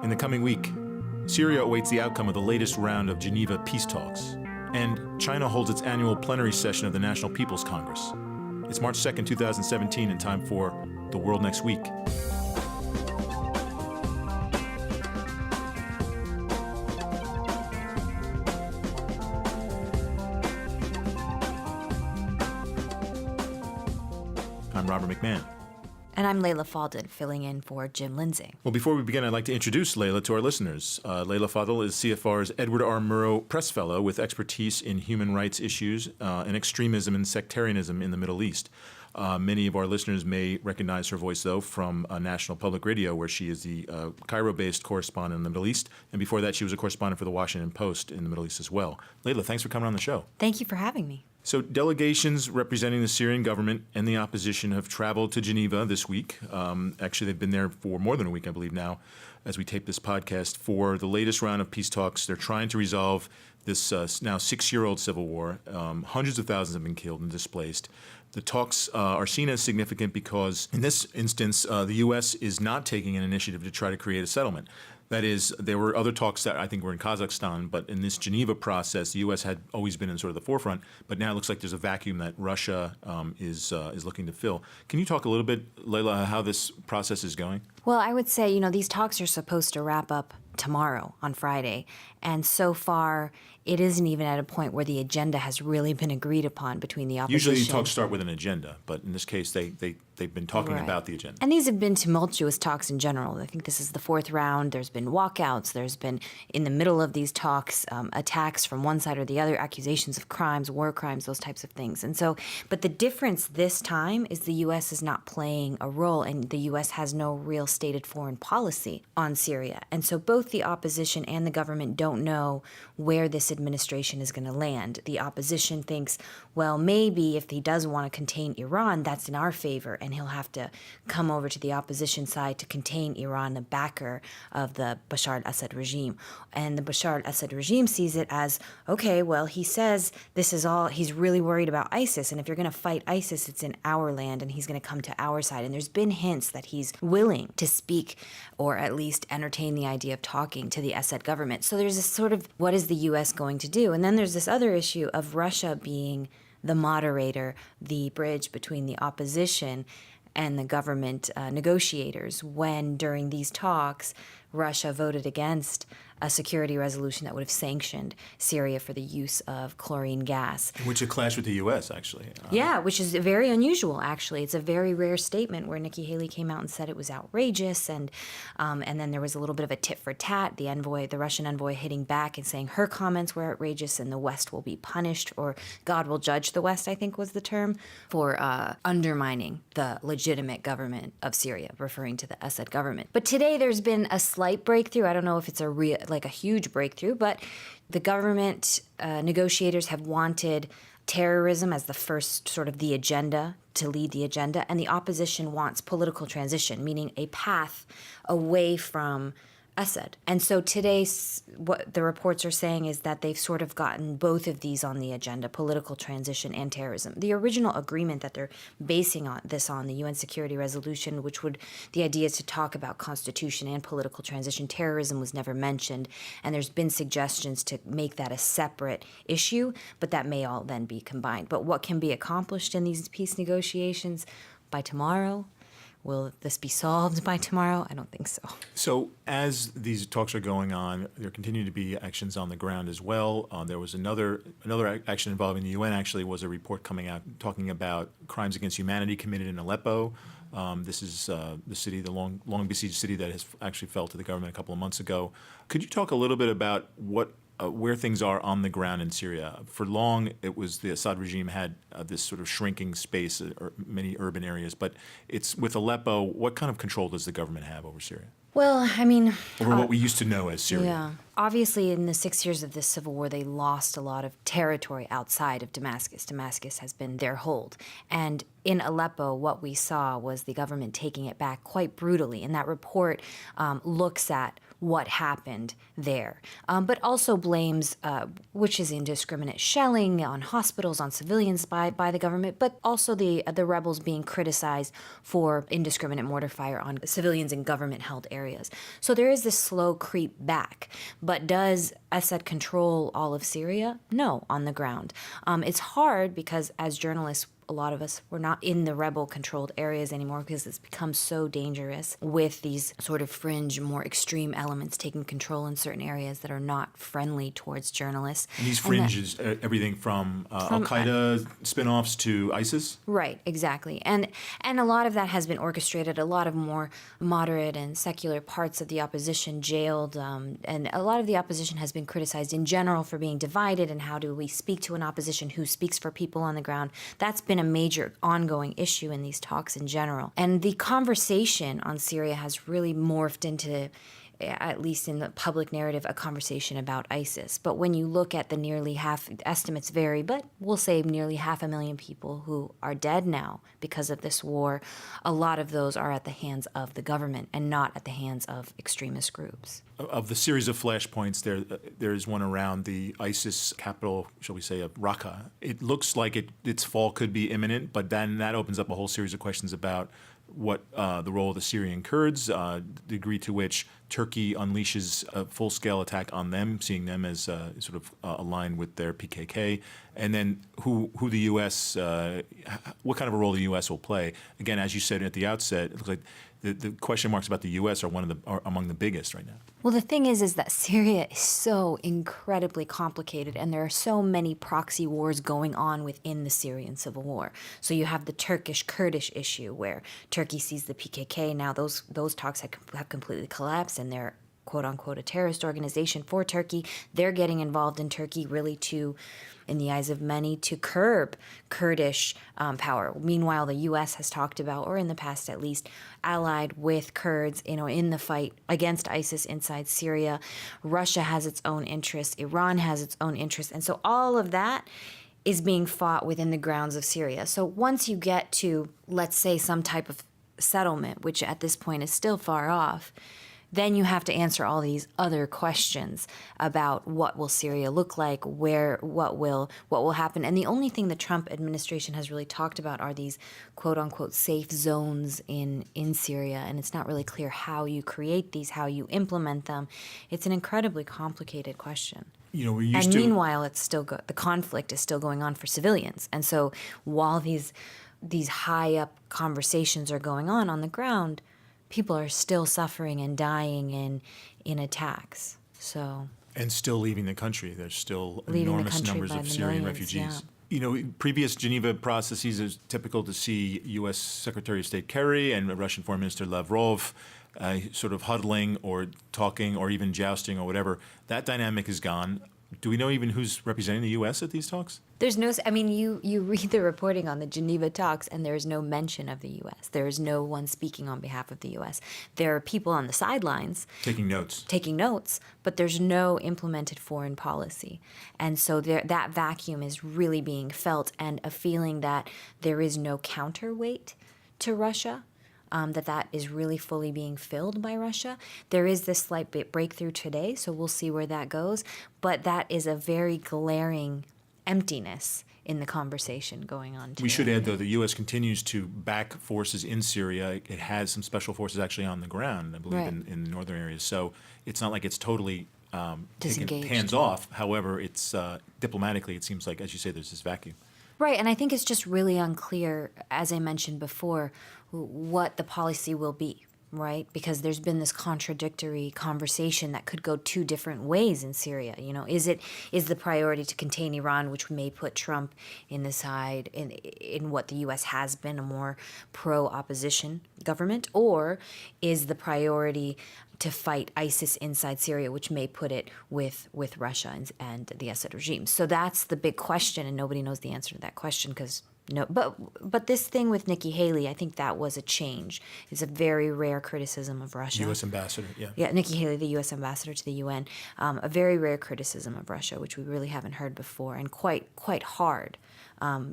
In the coming week, Syria awaits the outcome of the latest round of Geneva peace talks, and China holds its annual plenary session of the National People's Congress. It's March 2nd, 2017, and time for The World Next Week. I'm Robert McMahon. And I'm Layla Fadel, filling in for Jim Lindsay. Well, before we begin, I'd like to introduce Layla to our listeners. Layla Fadel is CFR's Edward R. Murrow Press Fellow with expertise in human rights issues and extremism and sectarianism in the Middle East. Many of our listeners may recognize her voice, though, from National Public Radio, where she is the Cairo-based correspondent in the Middle East. And before that, she was a correspondent for the Washington Post in the Middle East as well. Layla, thanks for coming on the show. Thank you for having me. So delegations representing the Syrian government and the opposition have traveled to Geneva this week. Actually, they've been there for more than a week, I believe now, as we tape this podcast, for the latest round of peace talks. They're trying to resolve this now 6-year-old civil war. Hundreds of thousands have been killed and displaced. The talks are seen as significant because, in this instance, the U.S. is not taking an initiative to try to create a settlement. That is, there were other talks that I think were in Kazakhstan, but in this Geneva process, the U.S. had always been in sort of the forefront, but now it looks like there's a vacuum that Russia is looking to fill. Can you talk a little bit, Layla, how this process is going? Well, I would say, these talks are supposed to wrap up tomorrow on Friday, and so far it isn't even at a point where the agenda has really been agreed upon between the opposition. Usually talks start with an agenda, but in this case they've been talking about the agenda. And these have been tumultuous talks in general. I think this is the fourth round. There's been walkouts. There's been, in the middle of these talks, attacks from one side or the other, accusations of crimes, war crimes, those types of things. And so, but the difference this time is the U.S. is not playing a role, and the U.S. has no real stated foreign policy on Syria. And so both the opposition and the government don't know where this administration is going to land. The opposition thinks, well, maybe if he does want to contain Iran, that's in our favor, and he'll have to come over to the opposition side to contain Iran, the backer of the Bashar al-Assad regime. And the Bashar al-Assad regime sees it as, okay, well, he says this is all, he's really worried about ISIS, and if you're going to fight ISIS, it's in our land, and he's going to come to our side. And there's been hints that he's willing to speak or at least entertain the idea of talking to the Assad government. So there's this sort of, what is the U.S. going to do? And then there's this other issue of Russia being the moderator, the bridge between the opposition and the government negotiators, when during these talks, Russia voted against a security resolution that would have sanctioned Syria for the use of chlorine gas. Which would clash with the U.S., actually. Yeah, which is very unusual, actually. It's a very rare statement where Nikki Haley came out and said it was outrageous, and then there was a little bit of a tit for tat, the Russian envoy hitting back and saying her comments were outrageous and the West will be punished, or God will judge the West, I think was the term, for undermining the legitimate government of Syria, referring to the Assad government. But today there's been a slight breakthrough. I don't know if it's a huge breakthrough, but the government negotiators have wanted terrorism as the first sort of the agenda, to lead the agenda, and the opposition wants political transition, meaning a path away from Assad. And so today, what the reports are saying is that they've sort of gotten both of these on the agenda, political transition and terrorism. The original agreement that they're basing this on, the UN Security Resolution, the idea is to talk about constitution and political transition. Terrorism was never mentioned, and there's been suggestions to make that a separate issue, but that may all then be combined. But what can be accomplished in these peace negotiations by tomorrow? Will this be solved by tomorrow? I don't think so. So as these talks are going on, there continue to be actions on the ground as well. There was another action involving the UN, actually, was a report coming out talking about crimes against humanity committed in Aleppo. This is the city, the long besieged city that has actually fell to the government a couple of months ago. Could you talk a little bit about where things are on the ground in Syria? For long, it was the Assad regime had this sort of shrinking space, or many urban areas. But it's with Aleppo, what kind of control does the government have over Syria? Well, I mean, over what we used to know as Syria. Yeah. Obviously, in the 6 years of this civil war, they lost a lot of territory outside of Damascus. Damascus has been their hold. And in Aleppo, what we saw was the government taking it back quite brutally. And that report looks at what happened there, but also blames, which is indiscriminate shelling on hospitals, on civilians by the government, but also the rebels being criticized for indiscriminate mortar fire on civilians in government-held areas. areas. So there is this slow creep back. But does Assad control all of Syria? No, on the ground. It's hard because as journalists, a lot of us, we're not in the rebel-controlled areas anymore because it's become so dangerous with these sort of fringe, more extreme elements taking control in certain areas that are not friendly towards journalists. And these fringes, everything from Al-Qaeda spin-offs to ISIS? Right, exactly. And a lot of that has been orchestrated, a lot of more moderate and secular parts of the opposition jailed, and a lot of the opposition has been criticized in general for being divided, and how do we speak to an opposition who speaks for people on the ground. That's been a major ongoing issue in these talks in general. And the conversation on Syria has really morphed into, at least in the public narrative, a conversation about ISIS. But when you look at the nearly half, estimates vary, but we'll say nearly 500,000 people who are dead now because of this war, a lot of those are at the hands of the government and not at the hands of extremist groups. Of the series of flashpoints, there's one around the ISIS capital, shall we say, of Raqqa. It looks like its fall could be imminent, but then that opens up a whole series of questions about what the role of the Syrian Kurds, the degree to which Turkey unleashes a full-scale attack on them, seeing them as sort of aligned with their PKK, and then who the U.S., what kind of a role the U.S. will play. Again, as you said at the outset, it looks like the question marks about the U.S. are among the biggest right now. Well, the thing is that Syria is so incredibly complicated, and there are so many proxy wars going on within the Syrian civil war. So you have the Turkish-Kurdish issue, where Turkey sees the PKK. Now those talks have completely collapsed, and they're quote-unquote a terrorist organization for Turkey. They're getting involved in Turkey really to, in the eyes of many, to curb Kurdish power. Meanwhile, the U.S. has talked about, or in the past at least, allied with Kurds, in the fight against ISIS inside Syria. Russia has its own interests. Iran has its own interests. And so all of that is being fought within the grounds of Syria. So once you get to, let's say, some type of settlement, which at this point is still far off, then you have to answer all these other questions about what will Syria look like, what will happen. And the only thing the Trump administration has really talked about are these quote-unquote safe zones in Syria, and it's not really clear how you create these, how you implement them. It's an incredibly complicated question. And meanwhile, it's still the conflict is still going on for civilians. And so while these high-up conversations are going on the ground, people are still suffering and dying in attacks. And still leaving the country. There's still enormous numbers of Syrian refugees. Yeah. Previous Geneva processes, it's typical to see U.S. Secretary of State Kerry and Russian Foreign Minister Lavrov sort of huddling or talking or even jousting or whatever. That dynamic is gone. Do we know even who's representing the U.S. at these talks? There's no, you read the reporting on the Geneva talks, and there is no mention of the U.S. There is no one speaking on behalf of the U.S. There are people on the sidelines taking notes, but there's no implemented foreign policy. And so that vacuum is really being felt, and a feeling that there is no counterweight to Russia. That is really fully being filled by Russia. There is this slight breakthrough today, so we'll see where that goes. But that is a very glaring emptiness in the conversation going on today. We should add, though, the U.S. continues to back forces in Syria. It has some special forces actually on the ground, I believe, in the northern areas. So it's not like it's totally taken hands off. However, it's diplomatically, it seems like, as you say, there's this vacuum. Right, and I think it's just really unclear, as I mentioned before, what the policy will be, right? Because there's been this contradictory conversation that could go two different ways in Syria. Is the priority to contain Iran, which may put Trump in the side in what the U.S. has been a more pro-opposition government, or is the priority to fight ISIS inside Syria, which may put it with Russia and the Assad regime? So that's the big question, and nobody knows the answer to that question because. No, but this thing with Nikki Haley, I think that was a change. It's a very rare criticism of Russia. U.S. ambassador, yeah. Yeah, Nikki Haley, the U.S. ambassador to the UN, a very rare criticism of Russia, which we really haven't heard before, and quite hard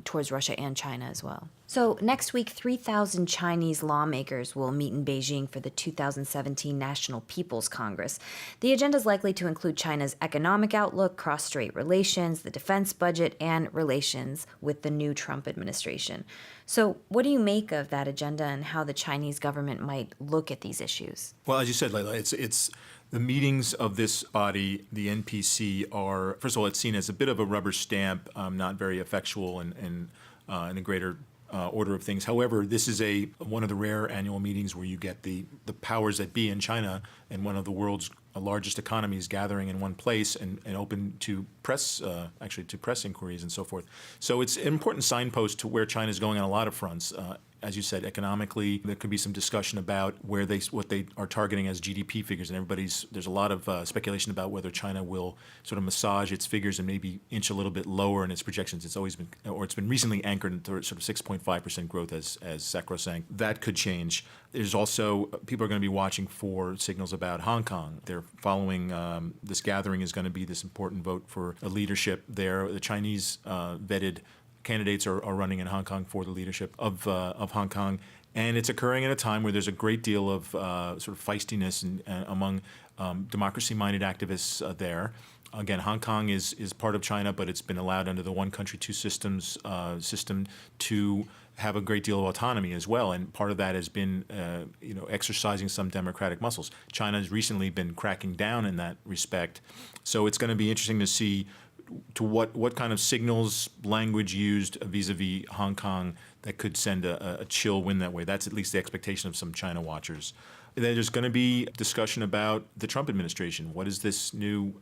towards Russia and China as well. So next week, 3,000 Chinese lawmakers will meet in Beijing for the 2017 National People's Congress. The agenda is likely to include China's economic outlook, cross-strait relations, the defense budget, and relations with the new Trump administration. So, what do you make of that agenda and how the Chinese government might look at these issues? Well, as you said, Layla, it's the meetings of this body, the NPC, are, first of all, it's seen as a bit of a rubber stamp, not very effectual in the greater order of things. However, this is one of the rare annual meetings where you get the powers that be in China and one of the world's largest economies gathering in one place and open to press, to press inquiries and so forth. So it's an important signpost to where China is going on a lot of fronts. As you said, economically, there could be some discussion about what they are targeting as GDP figures, and there's a lot of speculation about whether China will sort of massage its figures and maybe inch a little bit lower in its projections. It's been recently anchored into sort of 6.5% growth as sacrosanct. That could change. There's also, people are going to be watching for signals about Hong Kong. They're following, this gathering is going to be this important vote for a leadership there. The Chinese vetted candidates are running in Hong Kong for the leadership of Hong Kong, and it's occurring at a time where there's a great deal of sort of feistiness among democracy-minded activists there. Again, Hong Kong is part of China, but it's been allowed under the one country, two systems system to have a great deal of autonomy as well, and part of that has been exercising some democratic muscles. China has recently been cracking down in that respect, so it's going to be interesting to see to what kind of signals, language used vis-a-vis Hong Kong that could send a chill wind that way. That's at least the expectation of some China watchers. There's going to be discussion about the Trump administration. What does this new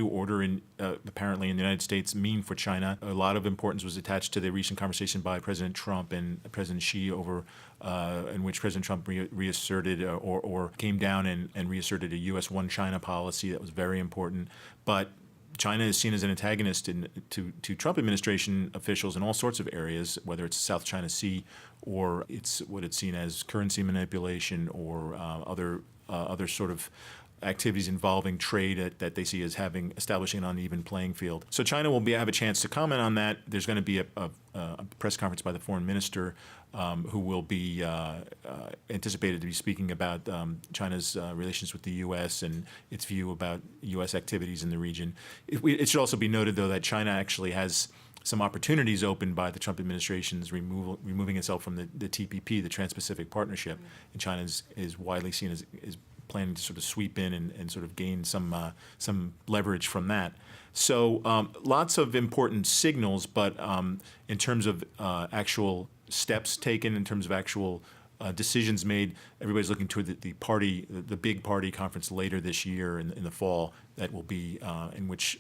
order apparently in the United States mean for China? A lot of importance was attached to the recent conversation by President Trump and President Xi in which President Trump reasserted or came down and reasserted a U.S. one China policy that was very important. But China is seen as an antagonist to Trump administration officials in all sorts of areas, whether it's South China Sea or it's what it's seen as currency manipulation or other sort of activities involving trade that they see as establishing an uneven playing field. So China will have a chance to comment on that. There's going to be a press conference by the foreign minister who will be anticipated to be speaking about China's relations with the U.S. and its view about U.S. activities in the region. It should also be noted, though, that China actually has some opportunities opened by the Trump administration's removing itself from the TPP, the Trans-Pacific Partnership, and China is widely seen as planning to sort of sweep in and sort of gain some leverage from that. So lots of important signals, but in terms of actual steps taken, in terms of actual decisions made, everybody's looking toward the big party conference later this year in the fall that will be in which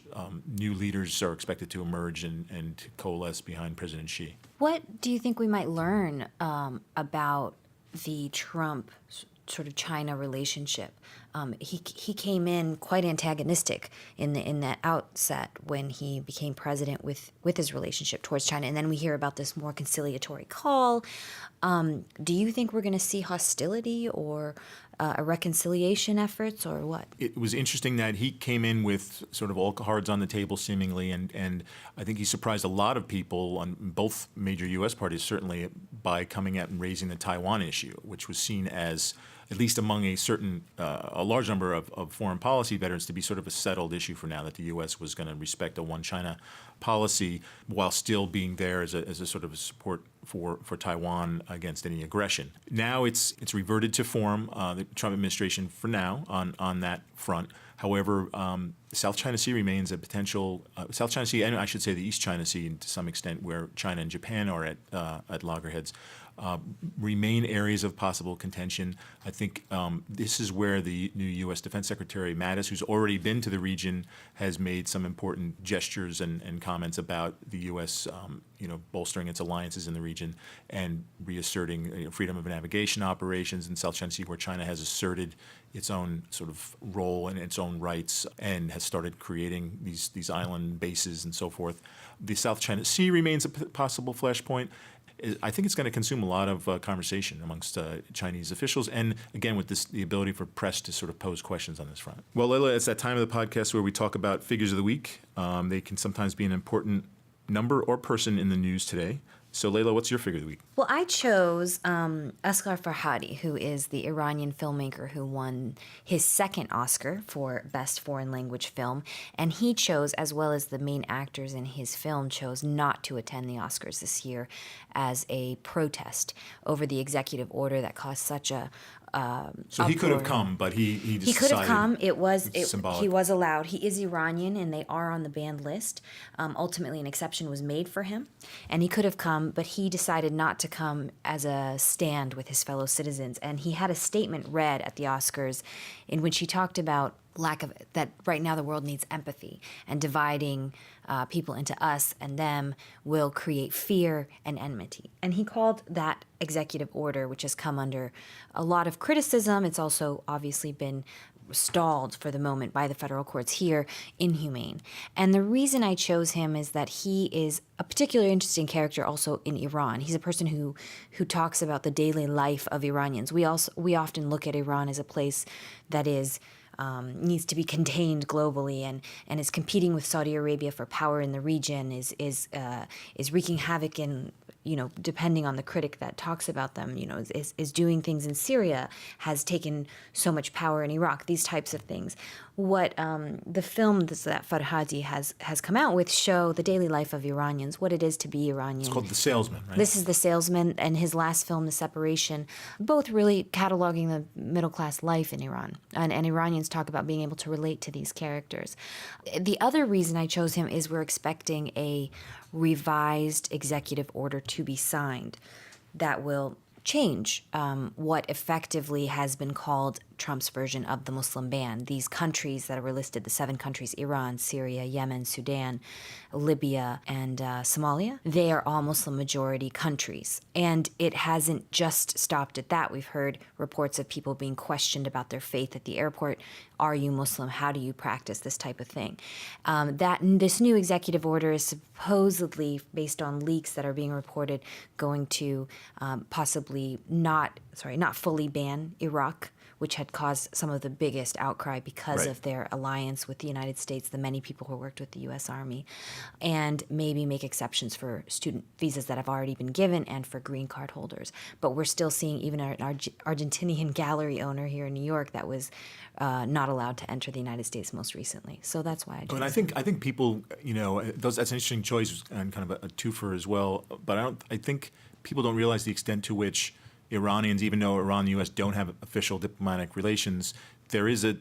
new leaders are expected to emerge and to coalesce behind President Xi. What do you think we might learn about the Trump sort of China relationship? He came in quite antagonistic in that outset when he became president with his relationship towards China, and then we hear about this more conciliatory call. Do you think we're going to see hostility or a reconciliation efforts, or what? It was interesting that he came in with sort of all cards on the table, seemingly, and I think he surprised a lot of people on both major U.S. parties, certainly, by coming out and raising the Taiwan issue, which was seen as, at least among a large number of foreign policy veterans, to be sort of a settled issue for now, that the U.S. was going to respect a one China policy while still being there as a sort of a support for Taiwan against any aggression. Now it's reverted to form, the Trump administration for now on that front. However, South China Sea remains a potential, South China Sea, and I should say the East China Sea to some extent, where China and Japan are at loggerheads, remain areas of possible contention. I think this is where the new U.S. Defense Secretary Mattis, who's already been to the region, has made some important gestures and comments about the U.S. Bolstering its alliances in the region and reasserting freedom of navigation operations in South China Sea, where China has asserted its own sort of role and its own rights and has started creating these island bases and so forth. The South China Sea remains a possible flashpoint. I think it's going to consume a lot of conversation amongst Chinese officials, and again, with the ability for press to sort of pose questions on this front. Well, Layla, it's that time of the podcast where we talk about figures of the week. They can sometimes be an important number or person in the news today. So, Layla, what's your figure of the week? Well, I chose Asghar Farhadi, who is the Iranian filmmaker who won his second Oscar for Best Foreign Language Film. And he chose, as well as the main actors in his film, chose not to attend the Oscars this year as a protest over the executive order that caused such a So he could have uproar. come, but he He could have decided come. symbolic. He was allowed. He is Iranian, and they are on the banned list. Ultimately, an exception was made for him, and he could have come, but he decided not to come as a stand with his fellow citizens. And he had a statement read at the Oscars in which he talked about that right now the world needs empathy, and dividing people into us and them will create fear and enmity. And he called that executive order, which has come under a lot of criticism, it's also obviously been stalled for the moment by the federal courts here, inhumane. And the reason I chose him is that he is a particularly interesting character also in Iran. He's a person who talks about the daily life of Iranians. We often look at Iran as a place that is needs to be contained globally and is competing with Saudi Arabia for power in the region, is wreaking havoc in, depending on the critic that talks about them, is doing things in Syria, has taken so much power in Iraq, these types of things. What the film that Farhadi has come out with show the daily life of Iranians, what it is to be Iranian. It's called The Salesman, right? This is The Salesman, and his last film, The Separation, both really cataloging the middle-class life in Iran. And Iranians talk about being able to relate to these characters. The other reason I chose him is we're expecting a revised executive order to be signed that will change what effectively has been called Trump's version of the Muslim ban. These countries that were listed, the 7 countries, Iran, Syria, Yemen, Sudan, Libya, and Somalia, they are all Muslim majority countries. And it hasn't just stopped at that. We've heard reports of people being questioned about their faith at the airport. Are you Muslim? How do you practice this type of thing? This new executive order is supposedly, based on leaks that are being reported, going to possibly not fully ban Iraq, which had caused some of the biggest outcry because Right. of their alliance with the United States, the many people who worked with the U.S. Army, and maybe make exceptions for student visas that have already been given and for green card holders. But we're still seeing even an Argentinian gallery owner here in New York that was not allowed to enter the United States most recently. So that's why I chose And I think people, that's an interesting choice and kind of a twofer as well. But I think people don't realize the extent to which Iranians, even though Iran and the U.S. don't have official diplomatic relations, there is a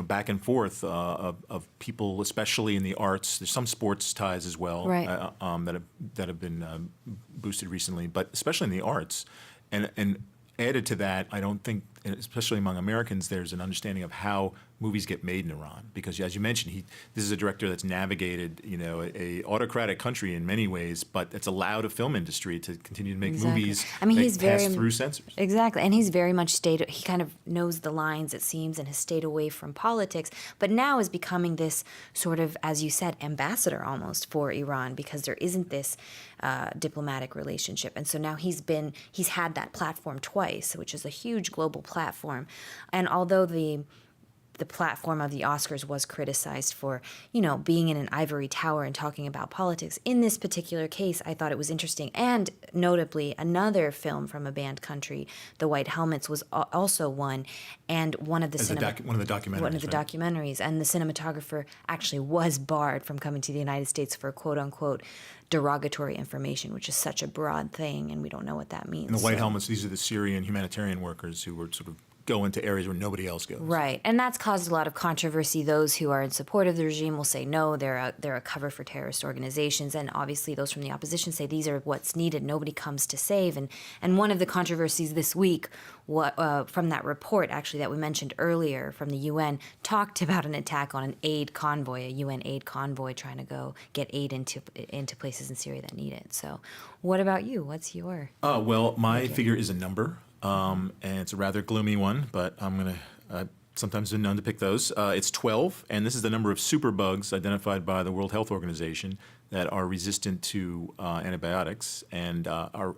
back and forth of people, especially in the arts. There's some sports ties as well, Right. that have been boosted recently, but especially in the arts, and added to that, I don't think, especially among Americans, there's an understanding of how movies get made in Iran. Because, as you mentioned, this is a director that's navigated, a autocratic country in many ways, but it's allowed a film industry to continue to make Exactly. movies I mean, that he's pass very through censors. Exactly, and he's very much he kind of knows the lines, it seems, and has stayed away from politics, but now is becoming this sort of, as you said, ambassador almost for Iran, because there isn't this diplomatic relationship. And so now he's had that platform twice, which is a huge global platform. And although the platform of the Oscars was criticized for, being in an ivory tower and talking about politics. In this particular case, I thought it was interesting. And notably, another film from a banned country, The White Helmets, was also one. And one of the One of the documentaries. One of the right? documentaries. And the cinematographer actually was barred from coming to the United States for quote-unquote derogatory information, which is such a broad thing, and we don't know what that means. And the White Helmets, these are the Syrian humanitarian workers who were sort of go into areas where nobody else goes. Right, and that's caused a lot of controversy. Those who are in support of the regime will say no, they're a cover for terrorist organizations, and obviously those from the opposition say these are what's needed. Nobody comes to save, and one of the controversies this week, from that report actually that we mentioned earlier from the UN, talked about an attack on an aid convoy, a UN aid convoy trying to go get aid into places in Syria that need it. So, what about you? What's your? Well, my figure is a number. And it's a rather gloomy one, but I'm going to sometimes been known to pick those. It's 12, and this is the number of superbugs identified by the World Health Organization that are resistant to antibiotics and are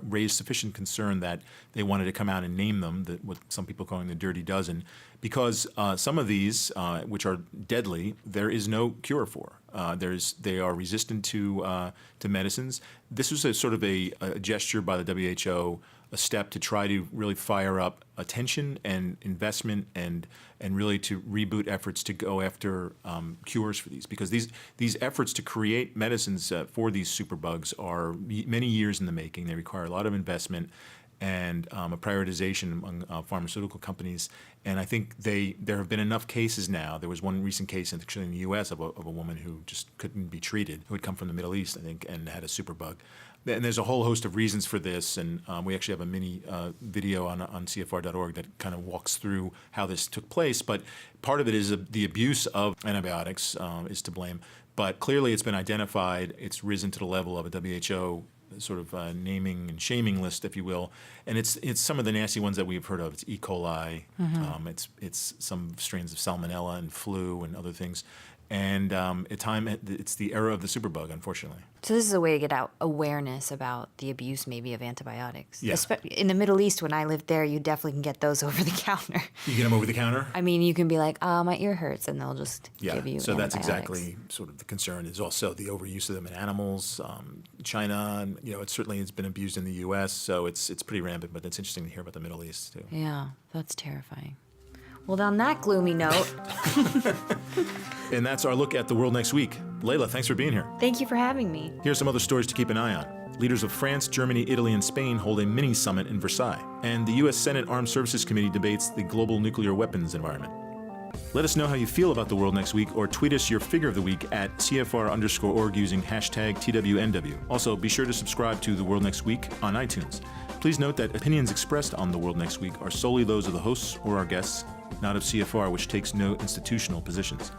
raised sufficient concern that they wanted to come out and name them, what some people are calling the dirty dozen, because some of these, which are deadly, there is no cure for. They are resistant to medicines. This was a sort of a gesture by the WHO, a step to try to really fire up attention and investment and really to reboot efforts to go after cures for these, because these efforts to create medicines for these superbugs are many years in the making. They require a lot of investment and a prioritization among pharmaceutical companies. And I think there have been enough cases now. There was one recent case actually in the U.S. of a woman who just couldn't be treated, who had come from the Middle East, I think, and had a superbug. And there's a whole host of reasons for this, and we actually have a mini video on CFR.org that kind of walks through how this took place. But part of it is the abuse of antibiotics is to blame. But clearly it's been identified. It's risen to the level of a WHO sort of naming and shaming list, if you will. And it's some of the nasty ones that we've heard of. It's E. coli. It's some strains of salmonella and flu and other things. And it's the era of the superbug, unfortunately. So this is a way to get out awareness about the abuse maybe of antibiotics. Yeah. In the Middle East, when I lived there, you definitely can get those over the counter. You get them over the counter? I mean, you can be like, my ear hurts, and they'll just give you so that's antibiotics. exactly sort of the concern. Is also the overuse of them in animals. China, and it's been abused in the U.S., so it's pretty rampant. But it's interesting to hear about the Middle East too. Yeah, that's terrifying. Well, on that gloomy note. And that's our look at the world next week. Layla, thanks for being here. Thank you for having me. Here's some other stories to keep an eye on. Leaders of France, Germany, Italy, and Spain hold a mini-summit in Versailles. And the U.S. Senate Armed Services Committee debates the global nuclear weapons environment. Let us know how you feel about the world next week, or tweet us your figure of the week at CFR_org using hashtag TWNW. Also, be sure to subscribe to The World Next Week on iTunes. Please note that opinions expressed on The World Next Week are solely those of the hosts or our guests, not of CFR, which takes no institutional positions.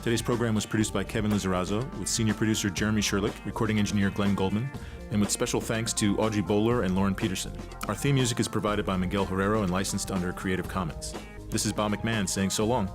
Today's program was produced by Kevin Lizarazo, with senior producer Jeremy Sherlick, recording engineer Glenn Goldman, and with special thanks to Audrey Bowler and Lauren Peterson. Our theme music is provided by Miguel Herrero and licensed under Creative Commons. This is Bob McMahon saying so long.